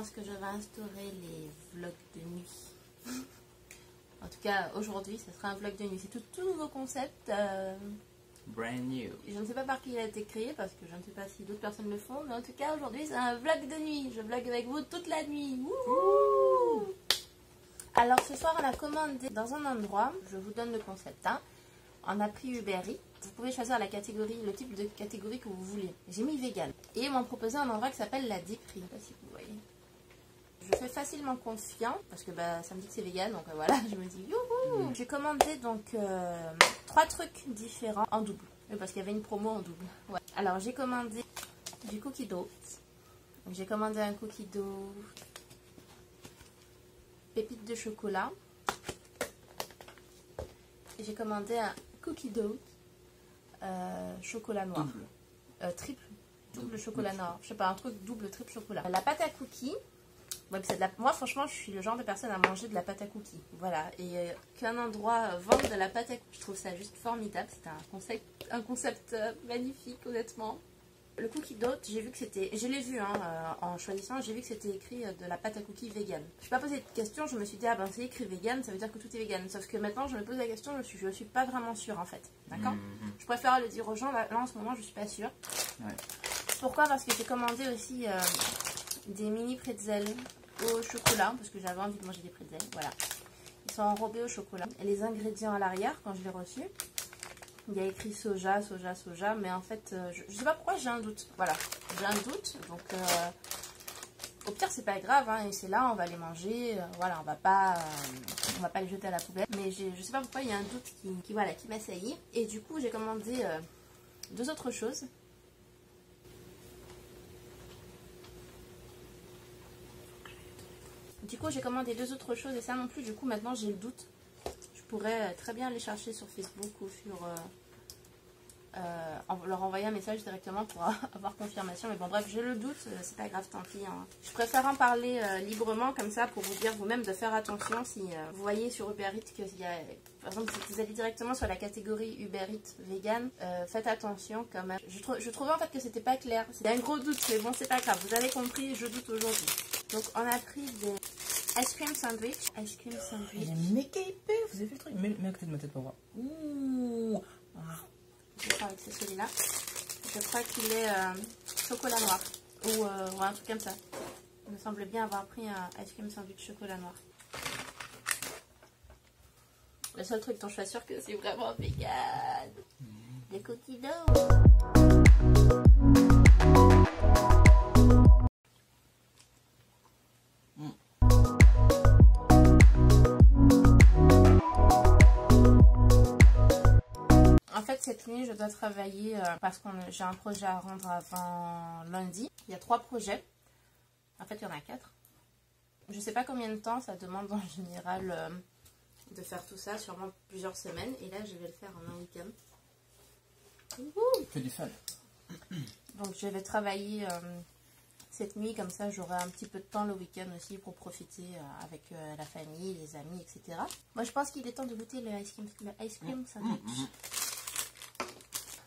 pense que je vais instaurer les vlogs de nuit. En tout cas, aujourd'hui, ce sera un vlog de nuit. C'est tout nouveau concept. Brand new. Je ne sais pas par qui il a été créé parce que je ne sais pas si d'autres personnes le font. Mais en tout cas, aujourd'hui, c'est un vlog de nuit. Je vlog avec vous toute la nuit. Wouhou! Alors, ce soir, on a commandé dans un endroit. Je vous donne le concept. Hein. On a pris Uber Eats. Vous pouvez choisir la catégorie, le type de catégorie que vous voulez. J'ai mis vegan. Et ils m'ont proposé un endroit qui s'appelle la Dipperie. Je ne sais pas si vous voyez. Je fais facilement confiance parce que ça me dit que c'est vegan. Donc voilà, je me dis youhou. J'ai commandé donc 3 trucs différents en double. Parce qu'il y avait une promo en double. Ouais. Alors j'ai commandé du cookie dough. J'ai commandé un cookie dough pépite de chocolat. Et j'ai commandé un cookie dough chocolat noir. Triple. Double chocolat noir. Je sais pas, un truc double, triple chocolat. La pâte à cookies. Ouais, moi franchement je suis le genre de personne à manger de la pâte à cookies. Voilà. Et qu'un endroit vende de la pâte à cookies, je trouve ça juste formidable. C'était un concept magnifique honnêtement. Le cookie dough, j'ai vu que c'était, je l'ai vu hein, en choisissant, j'ai vu que c'était écrit de la pâte à cookies vegan. Je ne me suis pas posé de question, je me suis dit ah ben c'est écrit vegan, ça veut dire que tout est vegan. Sauf que maintenant je me pose la question, je suis pas vraiment sûre en fait. D'accord. Je préfère le dire aux gens, là en ce moment je suis pas sûre. Ouais. Pourquoi? Parce que j'ai commandé aussi des mini pretzels au chocolat, parce que j'avais envie de manger des pretzels, voilà. Ils sont enrobés au chocolat. Et les ingrédients à l'arrière, quand je l'ai reçu, il y a écrit soja, soja, soja, mais en fait, je sais pas pourquoi j'ai un doute. Voilà, j'ai un doute, donc au pire c'est pas grave, hein, et c'est là, on va les manger, voilà, on va pas les jeter à la poubelle. Mais je sais pas pourquoi il y a un doute qui m'assaillit. Et du coup j'ai commandé 2 autres choses. Du coup j'ai commandé 2 autres choses et ça non plus, du coup maintenant j'ai le doute. Je pourrais très bien les chercher sur Facebook ou sur... leur envoyer un message directement pour avoir confirmation. Mais bon bref, j'ai le doute, c'est pas grave, tant pis. Hein. Je préfère en parler librement comme ça pour vous dire vous-même de faire attention si vous voyez sur Uber Eats qu'il y a... Par exemple, si vous allez directement sur la catégorie Uber Eats vegan, faites attention quand même. Je trouvais en fait que c'était pas clair. C'était un gros doute, mais bon c'est pas grave. Vous avez compris, je doute aujourd'hui. Donc on a pris des... Ice cream sandwich. Ice cream sandwich. Il est méga épais, vous avez vu le truc? Mets à côté de ma tête pour voir. Ouh. Je crois que c'est celui-là. Je crois qu'il est chocolat noir. Ou un truc comme ça. Il me semble bien avoir pris un ice cream sandwich chocolat noir. Le seul truc dont je suis sûre que c'est vraiment vegan. Les cookies dough. En fait, cette nuit, je dois travailler parce que j'ai un projet à rendre avant lundi. Il y a 3 projets. En fait, il y en a 4. Je ne sais pas combien de temps ça demande en général de faire tout ça. Sûrement plusieurs semaines. Et là, je vais le faire en un week-end. Que du fun. Donc, je vais travailler cette nuit. Comme ça, j'aurai un petit peu de temps le week-end aussi pour profiter avec la famille, les amis, etc. Moi, je pense qu'il est temps de goûter le ice cream sandwich.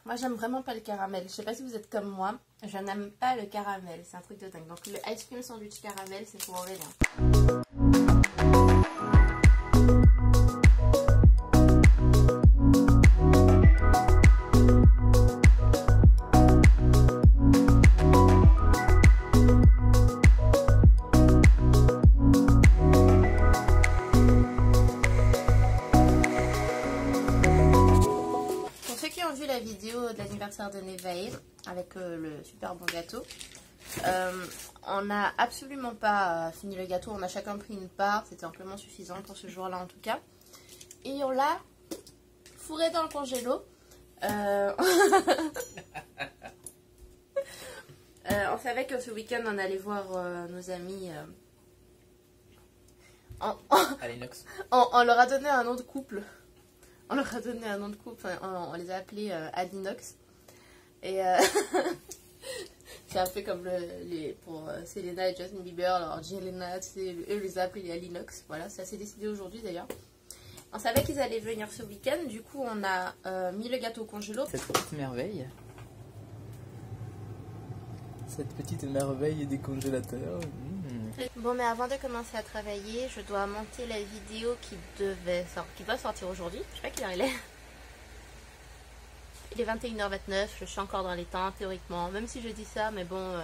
Moi, j'aime vraiment pas le caramel. Je sais pas si vous êtes comme moi. Je n'aime pas le caramel. C'est un truc de dingue. Donc, le ice cream sandwich caramel, c'est pour Aurélien. La vidéo de l'anniversaire de Nevaïr avec le super bon gâteau. On n'a absolument pas fini le gâteau, on a chacun pris une part, c'était amplement suffisant pour ce jour-là en tout cas. Et on l'a fourré dans le congélo. On savait que ce week-end on allait voir nos amis. On leur a donné un nom de couple. On leur a donné un nom de couple, enfin, on les a appelés Alinox. Et c'est un peu comme pour Selena et Justin Bieber, alors Jelena, eux les a appelés les Alinox. Voilà, ça s'est décidé aujourd'hui d'ailleurs. On savait qu'ils allaient venir ce week-end, du coup on a mis le gâteau au congélo. Cette petite merveille. Cette petite merveille des congélateurs. Bon, mais avant de commencer à travailler, je dois monter la vidéo qui doit sortir aujourd'hui. Je sais pas quelle heure il est. Il est 21h29, je suis encore dans les temps, théoriquement. Même si je dis ça, mais bon,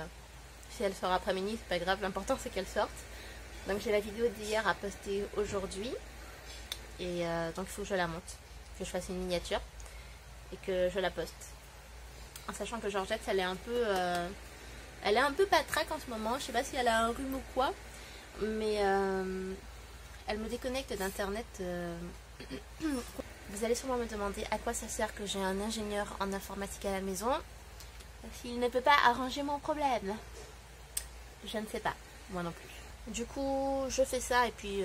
si elle sort après-midi, c'est pas grave. L'important, c'est qu'elle sorte. Donc, j'ai la vidéo d'hier à poster aujourd'hui. Et donc, il faut que je la monte. Que je fasse une miniature. Et que je la poste. En sachant que Georgette, elle est un peu patraque en ce moment. Je sais pas si elle a un rhume ou quoi. Mais elle me déconnecte d'internet. Vous allez sûrement me demander à quoi ça sert que j'ai un ingénieur en informatique à la maison s'il ne peut pas arranger mon problème. Je ne sais pas, moi non plus. Du coup, je fais ça et puis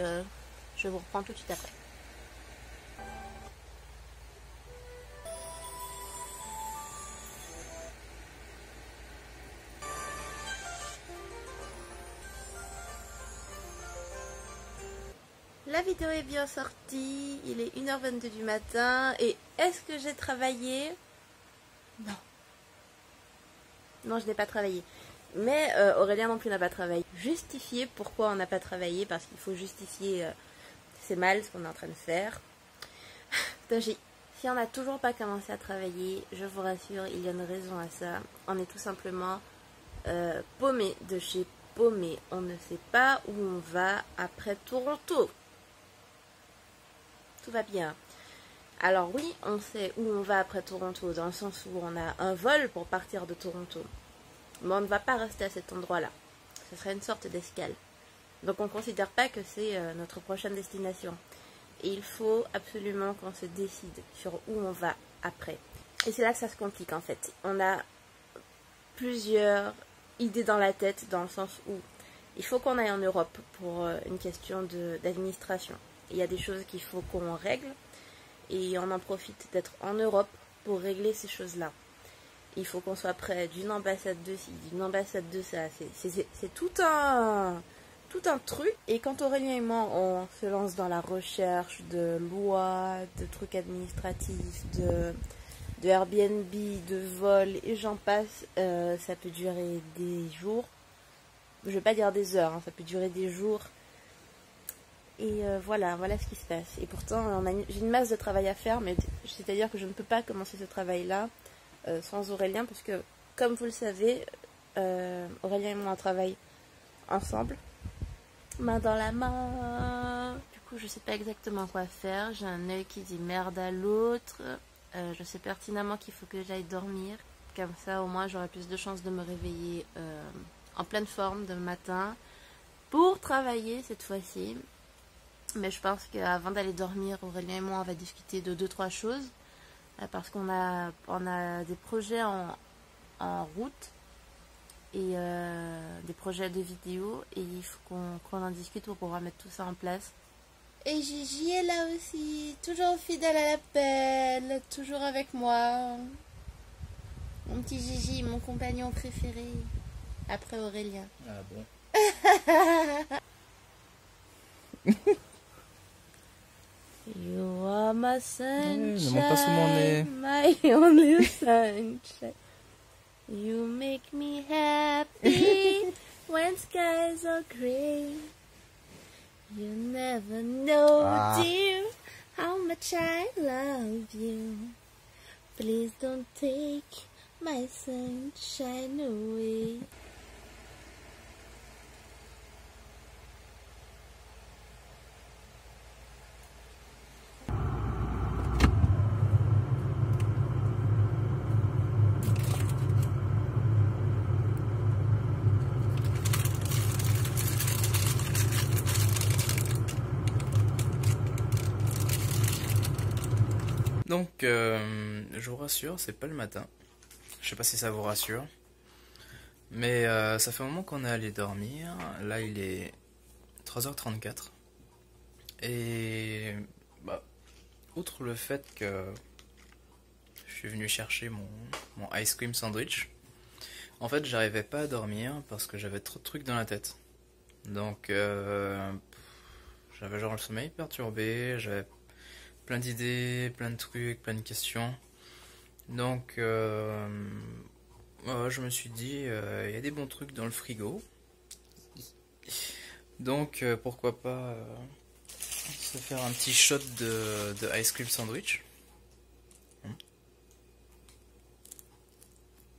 je vous reprends tout de suite après. La vidéo est bien sortie, il est 1h22 du matin et est-ce que j'ai travaillé? Non. Non, je n'ai pas travaillé. Mais Aurélien non plus n'a pas travaillé. Justifier pourquoi on n'a pas travaillé, parce qu'il faut justifier, c'est mal ce qu'on est en train de faire. Donc, si on n'a toujours pas commencé à travailler, je vous rassure, il y a une raison à ça. On est tout simplement paumé de chez paumé. On ne sait pas où on va après Toronto. Tout va bien. Alors oui, on sait où on va après Toronto, dans le sens où on a un vol pour partir de Toronto. Mais on ne va pas rester à cet endroit-là. Ce serait une sorte d'escale. Donc on ne considère pas que c'est notre prochaine destination. Et il faut absolument qu'on se décide sur où on va après. Et c'est là que ça se complique en fait. On a plusieurs idées dans la tête, dans le sens où il faut qu'on aille en Europe pour une question d'administration. Il y a des choses qu'il faut qu'on règle et on en profite d'être en Europe pour régler ces choses-là. Il faut qu'on soit près d'une ambassade de ci, d'une ambassade de ça. C'est tout un truc. Et quand Aurélien et moi, on se lance dans la recherche de lois, de trucs administratifs, de Airbnb, de vol et j'en passe, ça peut durer des jours. Je ne vais pas dire des heures, hein, ça peut durer des jours. Et voilà ce qui se passe. Et pourtant, j'ai une masse de travail à faire, mais c'est-à-dire que je ne peux pas commencer ce travail-là sans Aurélien, parce que, comme vous le savez, Aurélien et moi on travaille ensemble, main dans la main. Du coup, je sais pas exactement quoi faire. J'ai un œil qui dit merde à l'autre. Je sais pertinemment qu'il faut que j'aille dormir. Comme ça, au moins, j'aurai plus de chances de me réveiller en pleine forme demain matin pour travailler cette fois-ci. Mais je pense qu'avant d'aller dormir, Aurélien et moi, on va discuter de 2-3 choses. Parce qu'on a des projets en route et des projets de vidéo. Et il faut qu'on en discute pour pouvoir mettre tout ça en place. Et Gigi est là aussi, toujours fidèle à l'appel, toujours avec moi. Mon petit Gigi, mon compagnon préféré, après Aurélien. Ah bon. You are my sunshine, ne monte pas sous mon nez. my only sunshine. You make me happy when skies are gray. You never know, dear, how much I love you. Please don't take my sunshine away. Donc, je vous rassure, c'est pas le matin. Je sais pas si ça vous rassure. Mais ça fait un moment qu'on est allé dormir. Là, il est 3h34. Et bah, outre le fait que je suis venu chercher mon ice cream sandwich, en fait, j'arrivais pas à dormir parce que j'avais trop de trucs dans la tête. Donc, j'avais genre le sommeil perturbé, j'avais plein d'idées, plein de trucs, plein de questions. Donc, je me suis dit, il y a des bons trucs dans le frigo. Donc pourquoi pas se faire un petit shot de ice cream sandwich.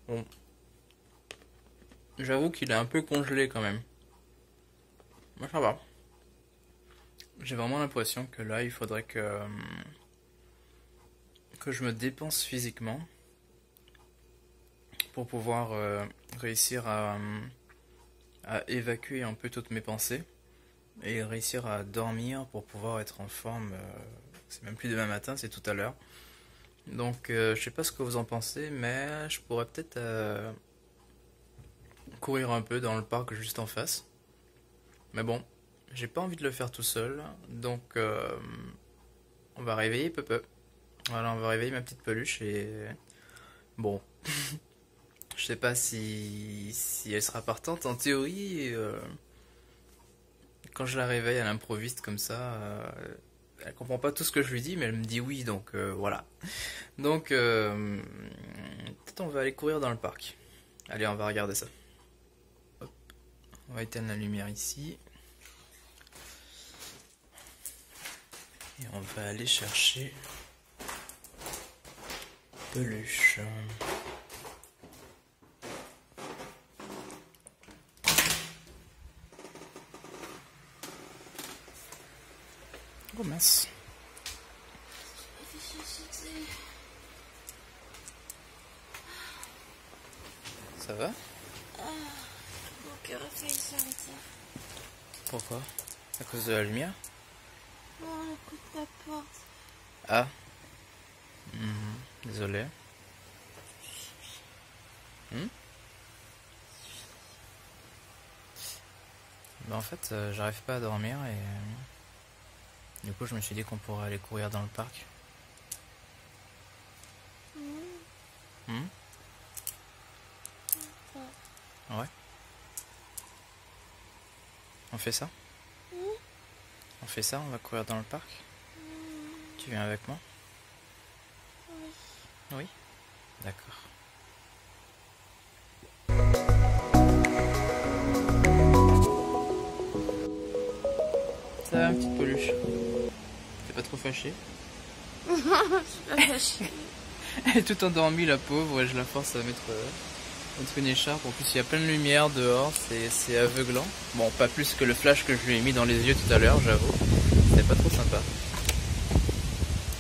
Bon. J'avoue qu'il est un peu congelé quand même. Moi ça va. J'ai vraiment l'impression que là il faudrait que je me dépense physiquement pour pouvoir réussir à évacuer un peu toutes mes pensées et réussir à dormir pour pouvoir être en forme. C'est même plus demain matin, c'est tout à l'heure. Donc je sais pas ce que vous en pensez, mais je pourrais peut-être courir un peu dans le parc juste en face. Mais bon, j'ai pas envie de le faire tout seul, donc on va réveiller Pepe. Voilà, on va réveiller ma petite peluche et bon, je sais pas si elle sera partante. En théorie, quand je la réveille à l'improviste comme ça, elle comprend pas tout ce que je lui dis, mais elle me dit oui, donc voilà. Donc peut-être on va aller courir dans le parc. Allez, on va regarder ça. Hop. On va éteindre la lumière ici. Et on va aller chercher peluche. Oh mince. Ça va? Mon cœur a failli s'arrêter. Pourquoi? À cause de la lumière? Non, le coup de la porte. Ah. Désolé. En fait, j'arrive pas à dormir et du coup je me suis dit qu'on pourrait aller courir dans le parc. Ouais. On fait ça? On fait ça, on va courir dans le parc? Tu viens avec moi? Oui. D'accord. Ça va, petite peluche? T'es pas trop fâchée? Je suis pas fâchée. Elle est toute endormie, la pauvre, et je la force à mettre une écharpe. En plus, il y a plein de lumière dehors, c'est aveuglant. Bon, pas plus que le flash que je lui ai mis dans les yeux tout à l'heure, j'avoue. C'était pas trop sympa.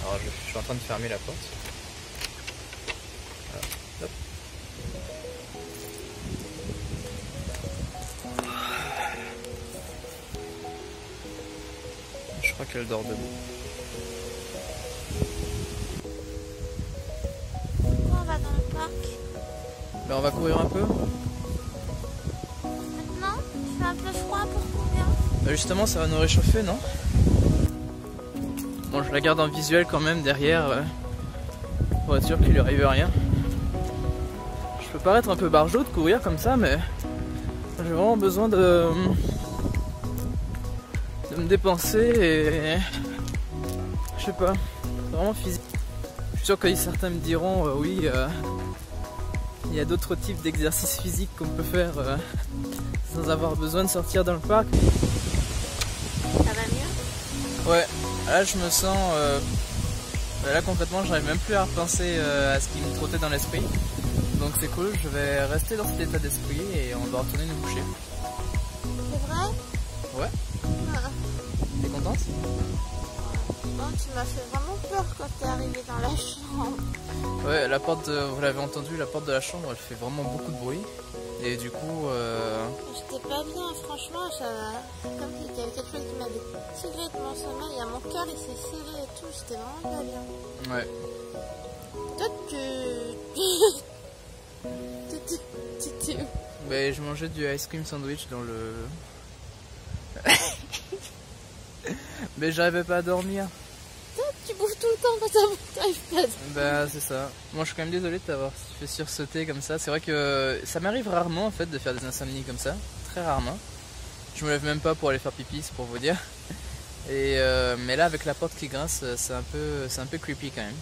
Alors, je suis en train de fermer la porte. Voilà. Hop. Je crois qu'elle dort debout. Pourquoi on va dans le parc? Ben, on va courir un peu. Maintenant? Il fait un peu froid pour courir. Ben justement, ça va nous réchauffer, non? Bon, je la garde en visuel quand même derrière, pour être sûr qu'il lui arrive rien. Je peux paraître un peu barjot de courir comme ça, mais j'ai vraiment besoin de me dépenser et je sais pas, c'est vraiment physique. Je suis sûr que certains me diront oui, il y a d'autres types d'exercices physiques qu'on peut faire sans avoir besoin de sortir dans le parc. Ça va mieux? Ouais, là je me sens là concrètement j'arrive même plus à repenser à ce qui me trottait dans l'esprit. Donc c'est cool, je vais rester dans cet état d'esprit et on va retourner nous coucher. C'est vrai? Ouais. Ah. T'es contente? Bon, tu m'as fait vraiment peur quand t'es arrivé dans la chambre. Ouais, la porte, vous l'avez entendu, la porte de la chambre elle fait vraiment beaucoup de bruit. Et du coup... J'étais pas bien, franchement, ça... comme s'il y avait quelque chose qui m'avait tiré de mon sommeil. À mon cœur, il s'est serré et tout, j'étais vraiment pas bien. Ouais. Toi, t'étais où? Mais je mangeais du ice cream sandwich dans le... Mais j'arrivais pas à dormir. Toi, tu bouffes tout le temps quand t'arrives pas à dormir. Bah c'est ça. Moi je suis quand même désolé de t'avoir fait sursauter comme ça. C'est vrai que ça m'arrive rarement en fait de faire des insomnies comme ça. Très rarement. Je me lève même pas pour aller faire pipi, c'est pour vous dire. Et mais là avec la porte qui grince, c'est un peu creepy quand même.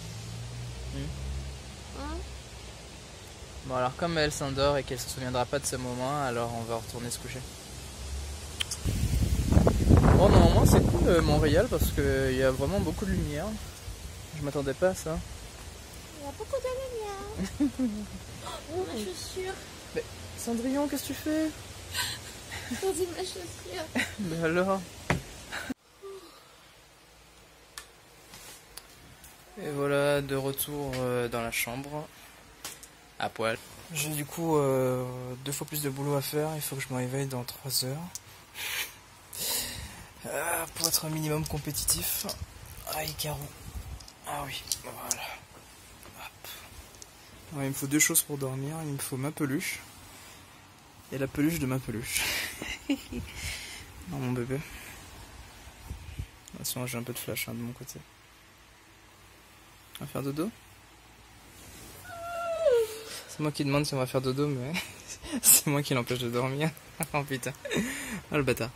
Bon alors comme elle s'endort et qu'elle se souviendra pas de ce moment, alors on va retourner se coucher. C'est cool Montréal parce qu'il y a vraiment beaucoup de lumière. Je m'attendais pas à ça. Il y a beaucoup de lumière. Oh, ma chaussure. Mais Cendrillon, qu'est-ce que tu fais? J'ai dit ma chaussure. Mais alors? Et voilà, de retour dans la chambre, à poil. J'ai du coup 2 fois plus de boulot à faire, il faut que je me réveille dans 3 heures. Pour être un minimum compétitif. Ah, Icaro. Ah oui, voilà. Hop. Ouais, il me faut 2 choses pour dormir, il me faut ma peluche. Et la peluche de ma peluche. Non, mon bébé. Sinon j'ai un peu de flash de mon côté. On va faire dodo? C'est moi qui demande si on va faire dodo, mais c'est moi qui l'empêche de dormir. Oh putain, oh le bâtard.